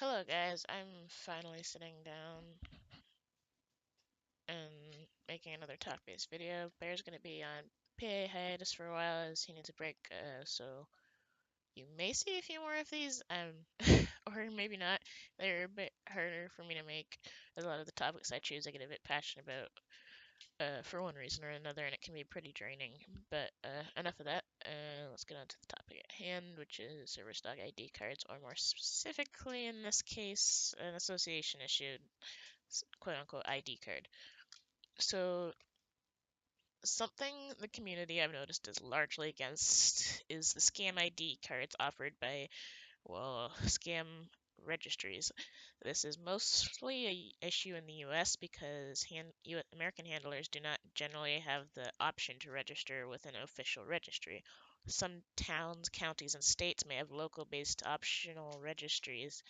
Hello guys, I'm finally sitting down and making another talk-based video. Bear's gonna be on PA hiatus for a while as he needs a break, so you may see a few more of these, or maybe not. They're a bit harder for me to make. A lot of the topics I choose I get a bit passionate about, for one reason or another, and it can be pretty draining. But enough of that. Let's get on to the topic at hand, which is service dog ID cards, or more specifically in this case, an association issued quote-unquote ID card. So something the community I've noticed is largely against is the scam ID cards offered by, well, scam registries. This is mostly a issue in the US because American handlers do not generally have the option to register with an official registry. Some towns, counties, and states may have local-based optional registries.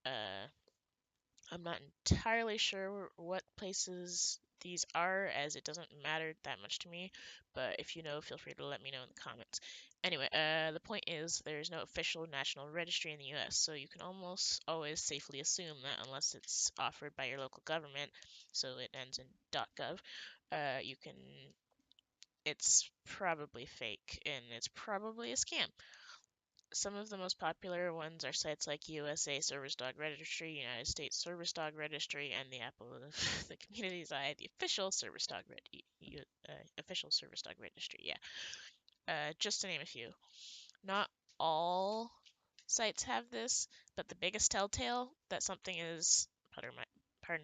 Uh, I'm not entirely sure what places these are, as it doesn't matter that much to me, but if you know, feel free to let me know in the comments. Anyway, the point is there's no official national registry in the US, so you can almost always safely assume that unless it's offered by your local government, so it ends in .gov, you can, it's probably fake, and it's probably a scam. Some of the most popular ones are sites like USA Service Dog Registry, United States Service Dog Registry, and the Apple of the Community's Eye, the official official Service Dog Registry. Yeah, just to name a few. Not all sites have this, but the biggest telltale that something is, pardon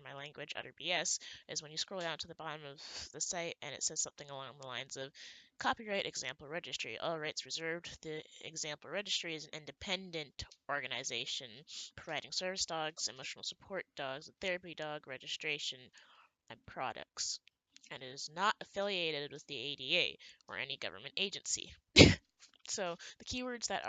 my language, utter BS, is when you scroll down to the bottom of the site and it says something along the lines of Copyright Example Registry, all rights reserved. The Example Registry is an independent organization providing service dogs, emotional support dogs, and therapy dog registration and products, and is not affiliated with the ADA or any government agency. So the keywords there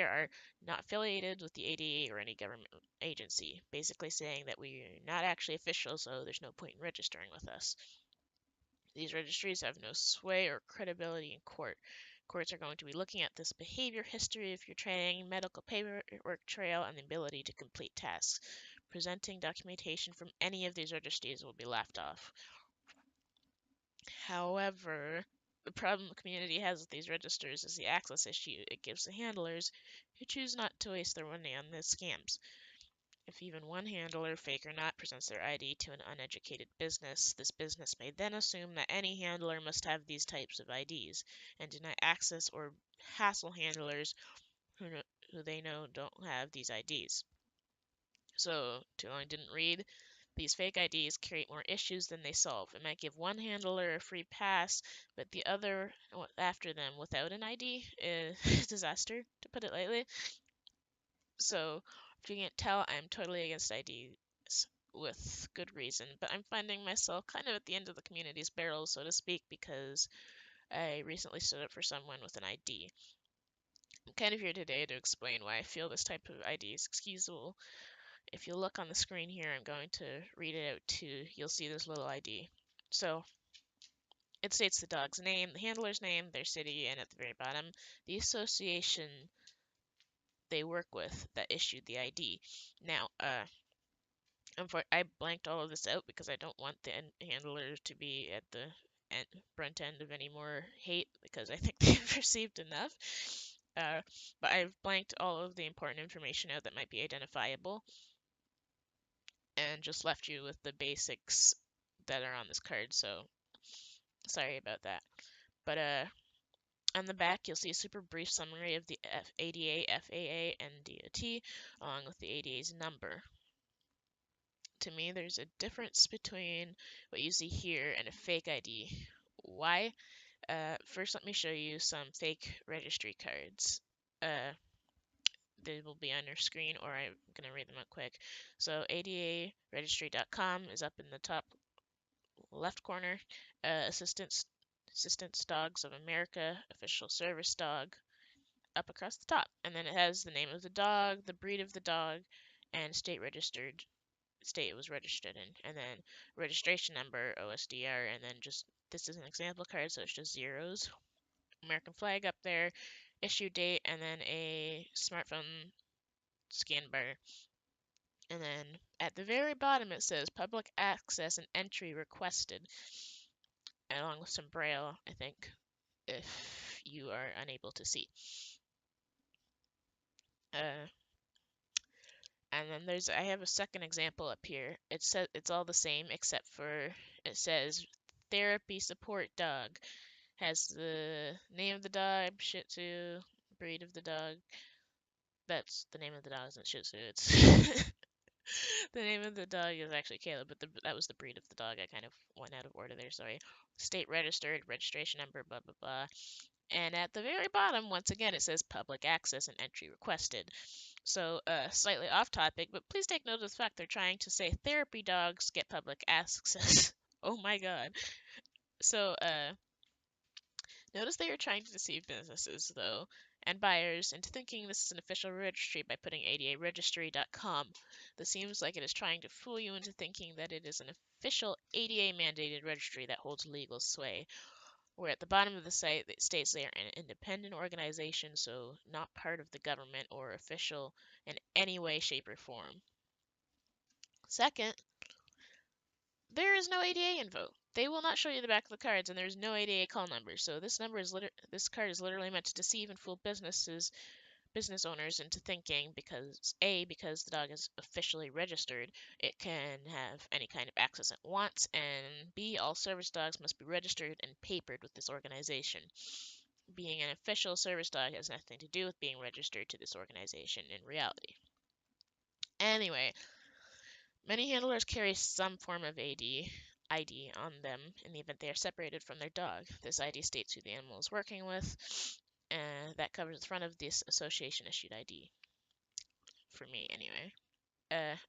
are not affiliated with the ADA or any government agency, basically saying that we're not actually official, so there's no point in registering with us. These registries have no sway or credibility in court. Courts are going to be looking at this behavior history of your training, medical paperwork trail, and the ability to complete tasks. Presenting documentation from any of these registries will be laughed off. However, the problem the community has with these registers is the access issue it gives the handlers who choose not to waste their money on these scams. If even one handler, fake or not, presents their ID to an uneducated business, this business may then assume that any handler must have these types of IDs, and deny access or hassle handlers who they know don't have these IDs. So, too long didn't read. These fake IDs create more issues than they solve. It might give one handler a free pass, but the other after them without an ID is a disaster, to put it lightly. So, if you can't tell, I'm totally against IDs with good reason, but I'm finding myself kind of at the end of the community's barrel, so to speak, because I recently stood up for someone with an ID. I'm kind of here today to explain why I feel this type of ID is excusable. If you look on the screen here, I'm going to read it out too. You'll see this little ID. So it states the dog's name, the handler's name, their city, and at the very bottom, the association they work with that issued the ID. Now, I blanked all of this out because I don't want the handler to be at the brunt end of any more hate because I think they've received enough. But I've blanked all of the important information out that might be identifiable and just left you with the basics that are on this card, so sorry about that. But on the back, you'll see a super brief summary of the ADA, FAA, and DOT, along with the ADA's number. To me, there's a difference between what you see here and a fake ID. Why? First, let me show you some fake registry cards. They will be on your screen, or I'm going to read them out quick. So, adaregistry.com is up in the top left corner. Assistance Dogs of America, official service dog, up across the top. And then it has the name of the dog, the breed of the dog, and state it was registered in, and then registration number, OSDR, and then just, this is an example card, so it's just zeros. American flag up there, issue date, and then a smartphone scan bar. And then at the very bottom it says public access and entry requested, along with some braille, I think, if you are unable to see. Uh, and then I have a second example up here. It says it's all the same except for it says therapy support dog. Has the name of the dog, Shih Tzu, breed of the dog. That's the name of the dog, isn't Shih Tzu. It's the name of the dog is actually Caleb, but that was the breed of the dog. I kind of went out of order there, sorry. State registered, registration number, blah, blah, blah. And at the very bottom, once again, it says public access and entry requested. So, slightly off topic, but please take note of the fact they're trying to say therapy dogs get public access. Oh my god. So, notice they are trying to deceive businesses, though, and buyers into thinking this is an official registry by putting adaregistry.com. This seems like it is trying to fool you into thinking that it is an official ADA-mandated registry that holds legal sway, where at the bottom of the site it states they are an independent organization, so not part of the government or official in any way, shape, or form. Second, there is no ADA info. They will not show you the back of the cards, and there is no ADA call number. So this card is literally meant to deceive and fool business owners into thinking because the dog is officially registered, it can have any kind of access it wants, and B, all service dogs must be registered and papered with this organization. Being an official service dog has nothing to do with being registered to this organization in reality. Anyway, many handlers carry some form of ID on them in the event they are separated from their dog. This ID states who the animal is working with, and that covers the front of this association issued ID. For me, anyway.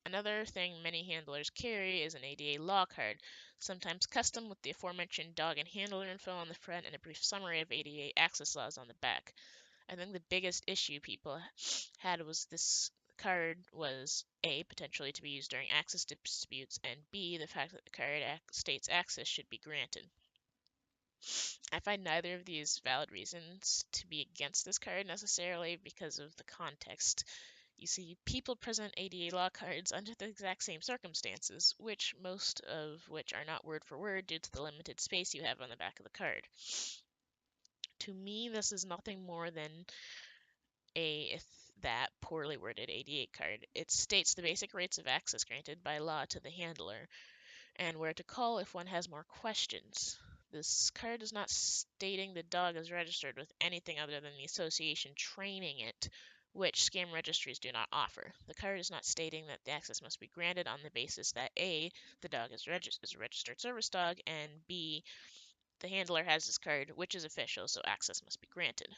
Another thing many handlers carry is an ADA law card, sometimes custom with the aforementioned dog and handler info on the front and a brief summary of ADA access laws on the back. I think the biggest issue people had was this card was A, potentially to be used during access disputes, and B, the fact that the card states access should be granted. I find neither of these valid reasons to be against this card necessarily because of the context. You see, people present ADA law cards under the exact same circumstances, most of which are not word for word due to the limited space you have on the back of the card. To me, this is nothing more than that poorly worded ADA card. It states the basic rights of access granted by law to the handler, and where to call if one has more questions. This card is not stating the dog is registered with anything other than the association training it, which scam registries do not offer. The card is not stating that the access must be granted on the basis that A, the dog is a registered service dog, and B, the handler has this card, which is official, so access must be granted.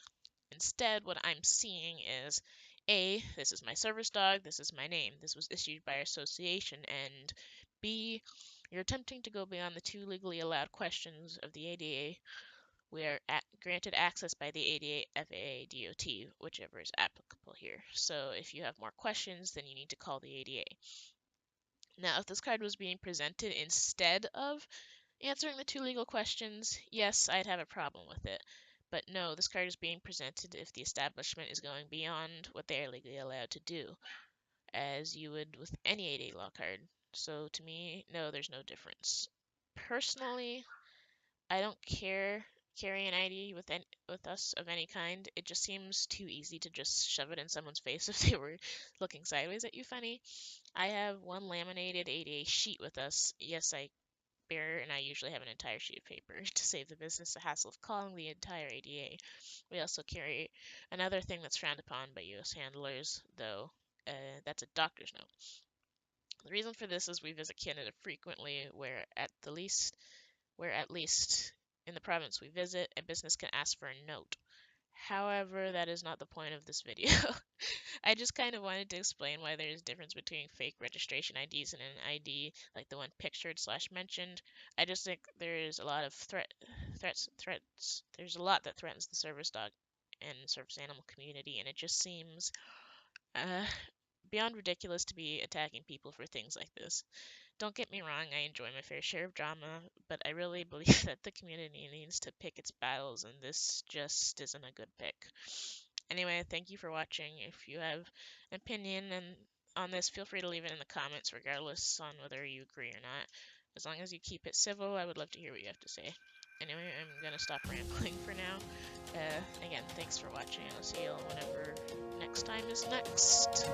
Instead, what I'm seeing is A, this is my service dog, this is my name, this was issued by our association, and B, you're attempting to go beyond the two legally allowed questions of the ADA. We are granted access by the ADA, FAA, DOT, whichever is applicable here. So if you have more questions, then you need to call the ADA. Now, if this card was being presented instead of answering the two legal questions, yes, I'd have a problem with it. But no, this card is being presented if the establishment is going beyond what they are legally allowed to do, as you would with any ADA law card. So to me, no, there's no difference. Personally, I don't care carry an ID with us of any kind. It just seems too easy to just shove it in someone's face if they were looking sideways at you funny. I have one laminated ADA sheet with us. Yes, Bear and I usually have an entire sheet of paper to save the business the hassle of calling the entire ADA. We also carry another thing that's frowned upon by U.S. handlers, though. That's a doctor's note. The reason for this is we visit Canada frequently, where at least in the province we visit, a business can ask for a note. However, that is not the point of this video. I just kind of wanted to explain why there is a difference between fake registration IDs and an ID like the one pictured / mentioned. I just think there is a lot of threats. There's a lot that threatens the service dog and service animal community, and it just seems uh, beyond ridiculous to be attacking people for things like this. Don't get me wrong, I enjoy my fair share of drama, but I really believe that the community needs to pick its battles, and this just isn't a good pick. Anyway, thank you for watching. If you have an opinion on this, feel free to leave it in the comments, regardless on whether you agree or not. As long as you keep it civil, I would love to hear what you have to say. Anyway, I'm gonna stop rambling for now. Again, thanks for watching. I'll see you all whenever next time is next.